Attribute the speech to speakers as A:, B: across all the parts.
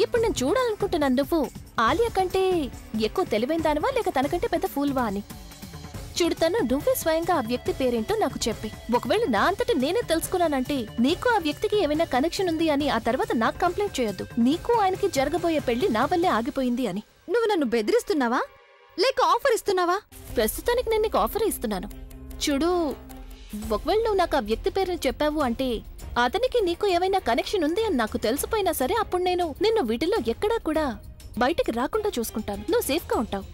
A: ఇప్పుడు నేను చూడాలనుకుంటున్నాను నువ్వు ఆలియా కంటే ఎక్కువ తెలివైన దానివా లేక తనకంటే పెద్ద ఫూల్వా అని. చూడతాను నువ్వే స్వయంగా ఆ వ్యక్తి పేరేంటో నాకు చెప్పి, ఒకవేళ నా అంతటి నేనే తెలుసుకున్నానంటే నీకు ఆ వ్యక్తికి ఏమైనా కనెక్షన్ ఉంది అని ఆ తర్వాత నాకు కంప్లైంట్ చేయొద్దు. నీకు ఆయనకి జరగబోయే పెళ్లి నా వల్లే ఆగిపోయింది అని.
B: నువ్వు నన్ను బెదిరిస్తున్నావా లేక ఆఫర్ ఇస్తున్నావా?
A: ప్రస్తుతానికి నేను నీకు ఆఫర్ ఇస్తున్నాను. చూడు, ఒకవేళ నువ్వు నాకు ఆ వ్యక్తి పేరుని చెప్పావు అంటే అతనికి నీకు ఏమైనా కనెక్షన్ ఉంది అని నాకు తెలిసిపోయినా సరే అప్పుడు నేను నిన్ను వీటిలో ఎక్కడా కూడా బయటికి రాకుండా చూసుకుంటాను. నువ్వు సేఫ్గా ఉంటావు.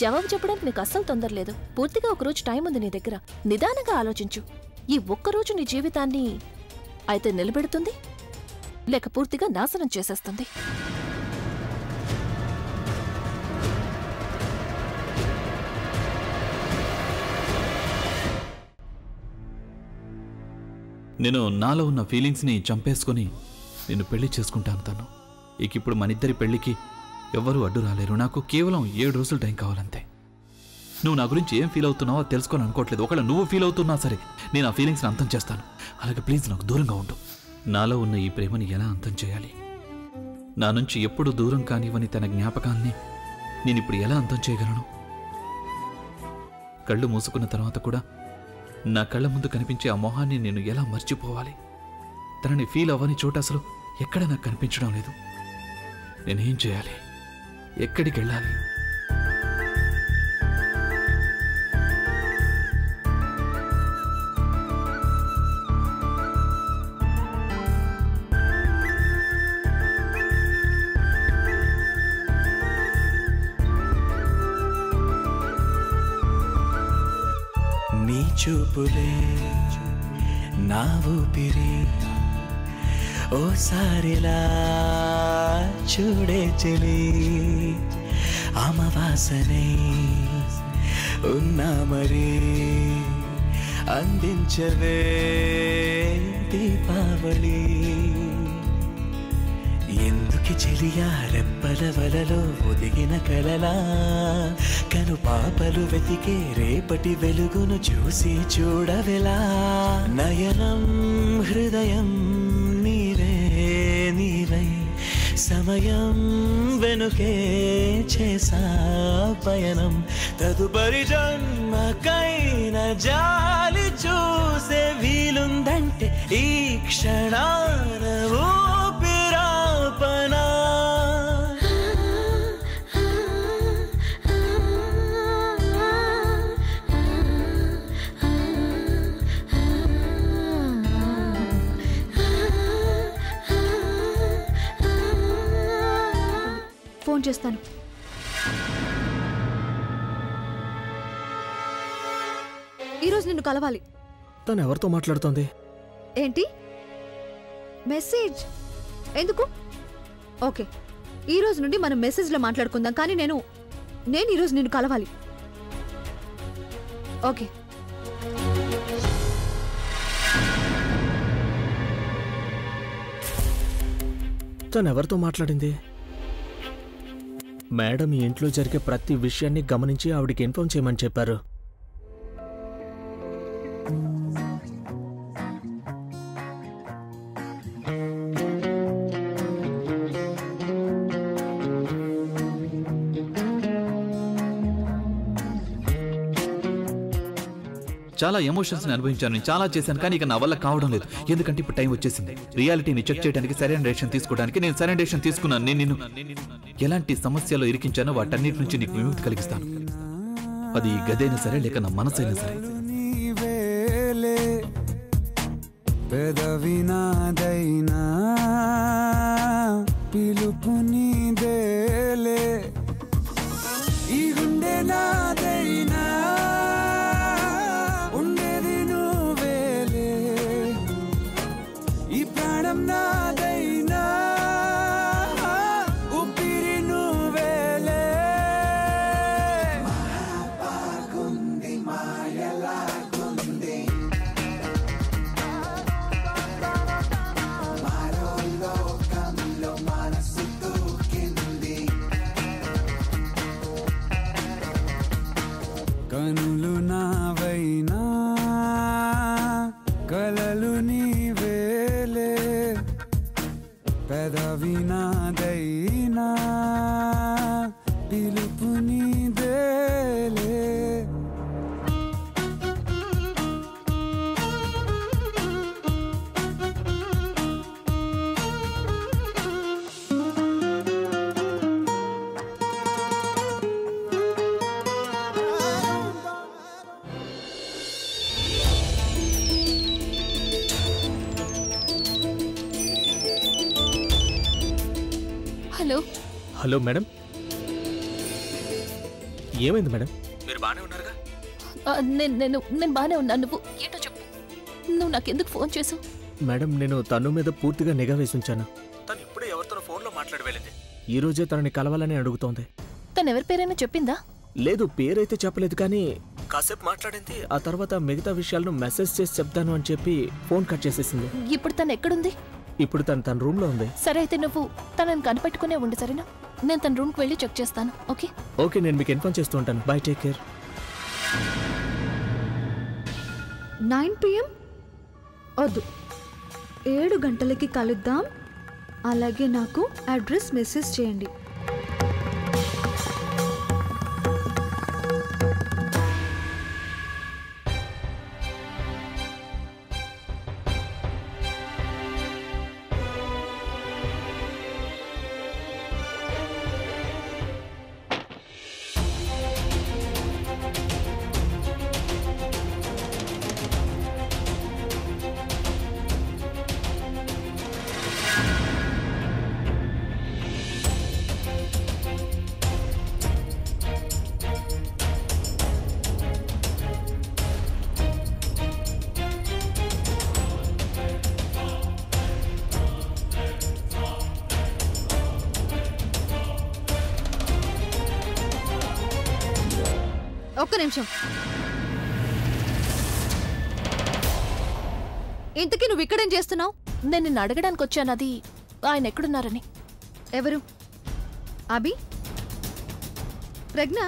A: జవాబు చెప్పడానికి నీకు అస్సలు తొందరలేదు. పూర్తిగా ఒకరోజు టైం ఉంది నీ దగ్గర. నిదానంగా ఆలోచించు. ఈ ఒక్కరోజు నీ జీవితాన్ని అయితే నిలబెడుతుంది లేక పూర్తిగా నాశనం చేసేస్తుంది.
C: నేను నాలో ఉన్న ఫీలింగ్స్ని చంపేసుకొని నేను పెళ్లి చేసుకుంటాను తను. ఇప్పుడు మనిద్దరి పెళ్లికి ఎవ్వరూ అడ్డు రాలేరు. నాకు కేవలం 7 రోజులు టైం కావాలంతే. నువ్వు నా గురించి ఏం ఫీల్ అవుతున్నావో తెలుసుకోని అనుకోవట్లేదు. ఒకవేళ నువ్వు ఫీల్ అవుతున్నా సరే నేను ఆ ఫీలింగ్స్ని అంతం చేస్తాను. అలాగే ప్లీజ్ నాకు దూరంగా ఉండు. నాలో ఉన్న ఈ ప్రేమని ఎలా అంతం చేయాలి? నా నుంచి ఎప్పుడు దూరం కానివ్వని తన జ్ఞాపకాల్ని నేను ఇప్పుడు ఎలా అంతం చేయగలను? కళ్ళు మూసుకున్న తర్వాత కూడా నా కళ్ళ ముందు కనిపించే ఆ మొహాన్ని నేను ఎలా మర్చిపోవాలి? తనని ఫీల్ అవ్వని చోట అసలు ఎక్కడ నాకు కనిపించడం లేదు. నేనేం చేయాలి? ఎక్కడికి వెళ్ళాలి?
D: నీ చూపులే నా ఊపిరి, ఓసారిలా చూడే చెలి, అమవాసనే ఉన్నా మరి అందించవే దీపావళి. ఎందుకి చెలియా రెప్పల వలలో ఒదిగిన కలలా, కను పాపలు వెతికే రేపటి వెలుగును చూసి చూడవెలా. నయనం హృదయం నీవే నీవై, సమయం వెనుకే చేసా పయనం. తదుపరి జన్మకైన జాలి చూసే వీలుందంటే ఈ క్షణాన ఊపిరాపనా.
B: ఫోన్ చేస్తాను. ఈరోజు నిన్ను కలవాలి.
E: తను ఎవరితో మాట్లాడుతోంది?
B: ఏంటి మెసేజ్? ఎందుకు? ఓకే, ఈ రోజు నుండి మనం మెసేజ్లో మాట్లాడుకుందాం. కానీ నేను ఈరోజు నిన్ను కలవాలి. ఓకే.
E: తను ఎవరితో మాట్లాడింది? మేడం ఈ ఇంట్లో జరిగే ప్రతి విషయాన్ని గమనించి ఆవిడికి ఇన్ఫార్మ్ చేయమని చెప్పారు.
C: చాలా ఎమోషన్స్ని అనుభవించాను, నేను చాలా చేశాను, కానీ ఇక నా వల్ల కావడం లేదు. ఎందుకంటే ఇప్పుడు టైం వచ్చేసింది రియాలిటీని చెక్ చేయడానికి, సరైన డెసిషన్ తీసుకోవడానికి. నేను సరైన డెసిషన్ తీసుకున్నాను. నేను నిన్ను ఎలాంటి సమస్యలో ఇరికించానో వాటన్నిటి నుంచి నీకు విముక్తి కలిగిస్తాను. అది ఈ గదైనా సరే లేక నా మనసైనా సరే.
F: పెదవినాదైనా పిలుపు నీదేలే, ఈ గుండె నాదైనా ఉండేది నువ్వేలే, ఈ ప్రాణం నాదైనా ఊపిరి నువ్వేలే. బాగుంది మాయలాగుంది, మరో లోకంలో మనసు తూకింది. కనులు నావైనా కలలు నీవేలే, పెదవి నాదైనా
A: హలో
E: హలో మేడం, ఏమైంది మేడం? మీరు బాగానే ఉన్నారుగా?
A: నేను బానే ఉన్నాను. నువ్వు ఏంటో చెప్పు. నువ్వు నాకెందుకు ఫోన్ చేసావు?
E: మేడం, నేను తను మీద పూర్తిగా నిఘా వేసి ఉంచాను. తను ఇప్పుడే ఎవరితోనో ఫోన్లో మాట్లాడి వెళ్ళింది. ఈ రోజే తనని కలవాలని అడుగుతోంది.
A: తను ఎవరి పేరైనా చెప్పిందా?
E: లేదు, పేరైతే చెప్పలేదు, కానీ కాసేపు మాట్లాడింది. ఆ తర్వాత మిగతా విషయాలను మెసేజ్ చేసి చెప్తాను అని చెప్పి ఫోన్ కట్ చేసేసింది.
A: ఇప్పుడు తను ఎక్కడుంది?
E: ఇప్పుడు తన రూమ్లో ఉంది.
A: సరే, అయితే నువ్వు తనని కనిపెట్టుకునే ఉండి, సరేనా? నేను తన రూమ్కి వెళ్ళి చెక్ చేస్తాను. ఓకే
E: ఓకే, నేను మీకు ఇన్ఫార్మ్ చేస్తూ ఉంటాను. By, take care.
B: 9 PM వద్దు, 7 గంటలకి కలుద్దాం. అలాగే నాకు అడ్రస్ మెసేజ్ చేయండి. ఒక్క నిమిషం. ఇంతకీ నువ్వు ఇక్కడేం చేస్తున్నావు?
A: నేను నిన్ను అడగడానికి వచ్చాను, అది ఆయన ఎక్కడున్నారని.
B: ఎవరు? అభి? ప్రజ్ఞ,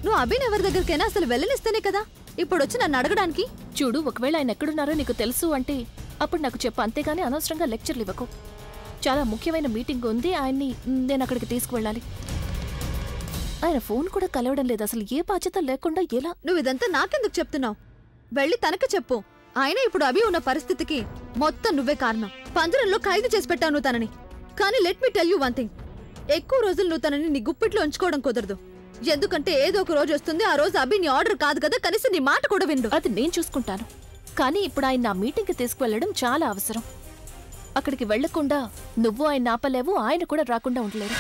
B: నువ్వు అభిని ఎవరి దగ్గరికైనా అసలు వెళ్ళనిస్తేనే కదా ఇప్పుడు వచ్చి నన్ను అడగడానికి.
A: చూడు, ఒకవేళ ఆయన ఎక్కడున్నారో నీకు తెలుసు అంటే అప్పుడు నాకు చెప్పు, అంతేగాని అనవసరంగా లెక్చర్లు ఇవ్వకు. చాలా ముఖ్యమైన మీటింగ్ ఉంది, ఆయన్ని నేను అక్కడికి తీసుకువెళ్ళాలి. ఆయన ఫోన్ కూడా కలవడం లేదు. అసలు ఏ బాధ్యత లేకుండా ఎలా?
B: నువ్వు ఇదంతా నాకెందుకు చెప్తున్నావు? వెళ్ళి తనకు చెప్పు. ఆయన ఇప్పుడు అభి ఉన్న పరిస్థితికి మొత్తం నువ్వే కారణం. పంజరంలో ఖైదు చేసి పెట్టావు నువ్వు తనని. కానీ let me tell you one thing, ఎక్కువ రోజులు నువ్వు తనని నీ గుప్పిట్లో ఉంచుకోవడం కుదరదు. ఎందుకంటే ఏదో ఒక రోజు వస్తుంది, ఆ రోజు అభి నీ ఆర్డర్ కాదు కదా, కనీసం నీ మాట కూడా విండు.
A: అది నేను చూసుకుంటాను. కానీ ఇప్పుడు ఆయన నా మీటింగ్కి తీసుకువెళ్ళడం చాలా అవసరం. అక్కడికి వెళ్లకుండా నువ్వు ఆయన ఆపలేవు, ఆయన కూడా రాకుండా ఉండలేరు.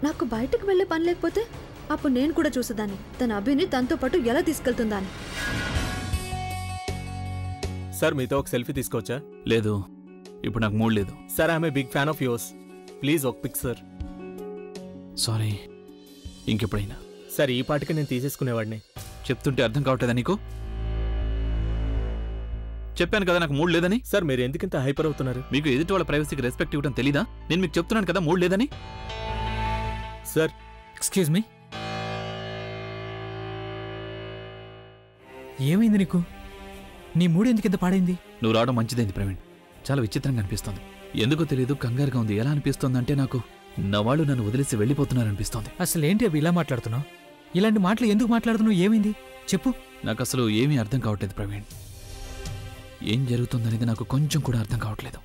B: నాకు బయటకు వెళ్లే పని లేకపోతే అప్పుడు నేను కూడా చూసేదాన్ని, తన అభిని తనతో పాటు ఎలా తీసుకెళ్తుందని.
E: సార్, మీతో ఒక సెల్ఫీ తీసుకోవచ్చా?
C: లేదు, ఇప్పుడు నాకు మూడ్ లేదు.
E: Sir, I'm a big fan of yours. Please ఒక పిక్ సార్.
C: సారీ, ఇంకెప్పుడైనా.
E: సార్, ఈ పాటికి నేను తీసేసుకునేవాడిని.
C: చెప్తుంటే అర్థం కావట్లేదా నీకు? చెప్పాను కదా నాకు మూడ్ లేదని.
E: సార్, మీరు ఎందుకింత హైపర్ అవుతున్నారు?
C: మీకు ఎదుటి వాళ్ళ ప్రైవసీకి రెస్పెక్ట్ ఇవ్వడం తెలీదా? నేను మీకు చెప్తున్నాను కదా మూడ్ లేదని.
E: సార్,
G: ఎక్స్క్యూజ్ మీ, ఏమైంది నీకు? నీ మూడు ఎందుకు ఇంత పాడైంది?
C: నువ్వు రావడం మంచిదైంది ప్రవీణ్. చాలా విచిత్రంగా అనిపిస్తోంది. ఎందుకో తెలియదు, కంగారుగా ఉంది. ఎలా అనిపిస్తోందంటే నాకు నా వాళ్ళు నన్ను వదిలేసి వెళ్ళిపోతున్నారనిపిస్తోంది.
G: అసలు ఏంటి అవి ఇలా మాట్లాడుతున్నావు? ఇలాంటి మాటలు ఎందుకు మాట్లాడుతున్నావు? ఏమైంది చెప్పు.
C: నాకు అసలు ఏమీ అర్థం కావట్లేదు ప్రవీణ్. ఏం జరుగుతుందనేది నాకు కొంచెం కూడా అర్థం కావట్లేదు.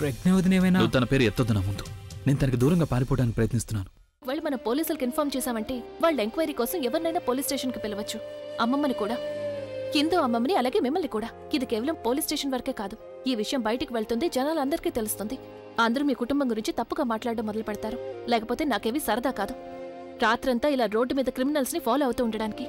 G: ప్రజ్ఞ వదినేమైనా?
C: నువ్వు తన పేరు ఎత్తొద్దు నా ముందు. నేను తనకి దూరంగా పారిపోవడానికి ప్రయత్నిస్తున్నాను.
A: వాళ్ళు మన పోలీసులకు ఇన్ఫార్మ్ చేశామంటే వాళ్ళ ఎంక్వైరీ కోసం ఎవరినైనా పోలీస్ స్టేషన్కి పిలవచ్చు. అమ్మమ్మని కూడా, కిందో అమ్మమ్మని, అలాగే మిమ్మల్ని కూడా. ఇది కేవలం పోలీస్ స్టేషన్ వరకే కాదు. ఈ విషయం బయటికి వెళ్తుంది, జనాలందరికీ తెలుస్తుంది. అందరూ మీ కుటుంబం గురించి తప్పుగా మాట్లాడడం మొదలు పెడతారు. లేకపోతే నాకేవి సరదా కాదు రాత్రంతా ఇలా రోడ్డు మీద క్రిమినల్స్ ని ఫాలో అవుతూ ఉండడానికి.